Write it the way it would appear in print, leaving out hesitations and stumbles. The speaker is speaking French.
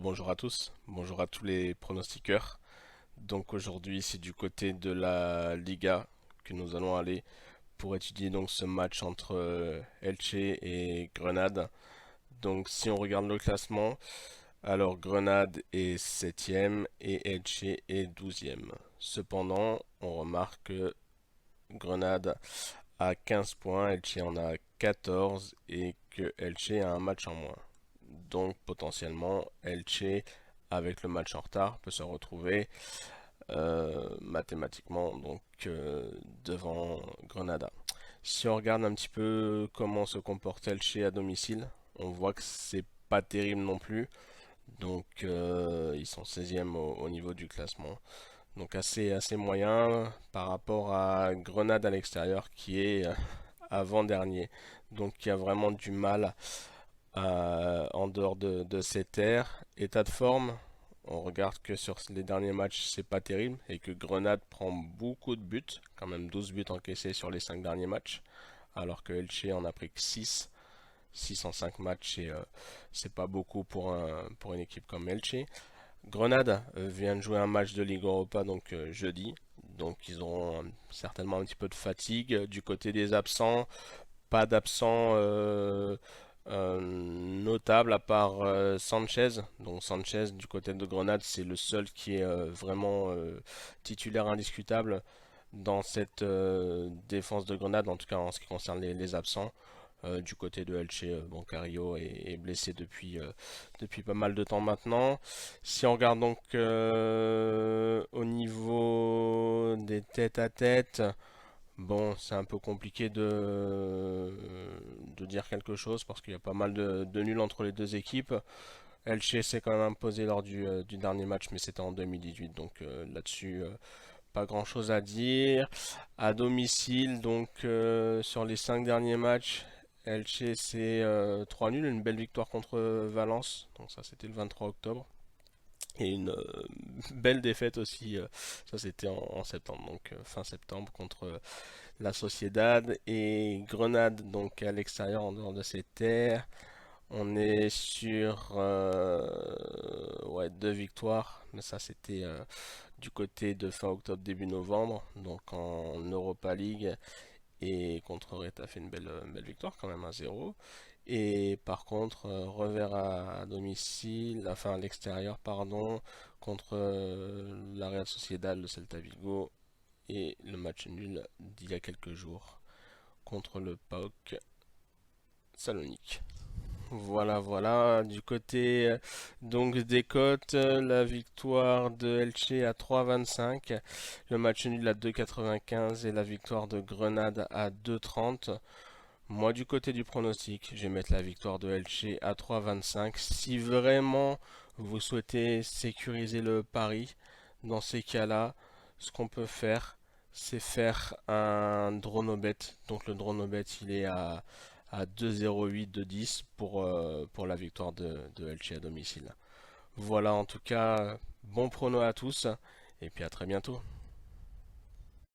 Bonjour à tous, bonjour à tous les pronostiqueurs. Donc aujourd'hui c'est du côté de la Liga que nous allons aller pour étudier donc ce match entre Elche et Grenade. Donc si on regarde le classement, alors Grenade est septième et Elche est douzième. Cependant, on remarque que Grenade a 15 points, Elche en a 14 et que Elche a un match en moins. Donc potentiellement, Elche, avec le match en retard, peut se retrouver mathématiquement devant Grenada. Si on regarde un petit peu comment se comporte Elche à domicile, on voit que c'est pas terrible non plus. Donc ils sont 16e au niveau du classement. Donc assez moyen par rapport à Grenade à l'extérieur qui est avant-dernier. Donc il y a vraiment du mal en dehors de ces terres. État de forme, on regarde que sur les derniers matchs, c'est pas terrible et que Grenade prend beaucoup de buts, quand même 12 buts encaissés sur les 5 derniers matchs, alors que Elche en a pris que 6 en 5 matchs et c'est pas beaucoup pour une équipe comme Elche. Grenade vient de jouer un match de Ligue Europa donc jeudi, donc ils auront certainement un petit peu de fatigue. Du côté des absents, pas d'absent notable à part Sanchez. Donc Sanchez du côté de Grenade, c'est le seul qui est vraiment titulaire indiscutable dans cette défense de Grenade, en tout cas en ce qui concerne les absents. Du côté de Elche, bon, Carrillo est blessé depuis pas mal de temps maintenant. Si on regarde donc au niveau des têtes à tête, bon, c'est un peu compliqué de dire quelque chose parce qu'il y a pas mal de nuls entre les deux équipes. Elche s'est quand même imposé lors du dernier match, mais c'était en 2018, donc là-dessus, pas grand-chose à dire. À domicile, donc sur les 5 derniers matchs, Elche c'est 3 nuls, une belle victoire contre Valence, donc ça c'était le 23 octobre. Et une belle défaite aussi, ça c'était en septembre, donc fin septembre contre la Sociedad et Grenade, donc à l'extérieur en dehors de ces terres. On est sur ouais, deux victoires, mais ça c'était du côté de fin octobre, début novembre, donc en Europa League. Et contre Reta fait une belle victoire quand même à 0. Et par contre, revers à domicile, enfin à l'extérieur, pardon, contre la Real Sociedad, le Celta Vigo, et le match nul d'il y a quelques jours contre le PAOK Salonique. Voilà, voilà. Du côté donc des cotes, la victoire de Elche à 3,25, le match nul à 2,95 et la victoire de Grenade à 2,30. Moi, du côté du pronostic, je vais mettre la victoire de Elche à 3,25. Si vraiment vous souhaitez sécuriser le pari, dans ces cas-là, ce qu'on peut faire, c'est faire un dronobet. Donc le dronobet, il est à 2,08 de 10 pour la victoire de Elche à domicile. Voilà, en tout cas, bon prono à tous et puis à très bientôt.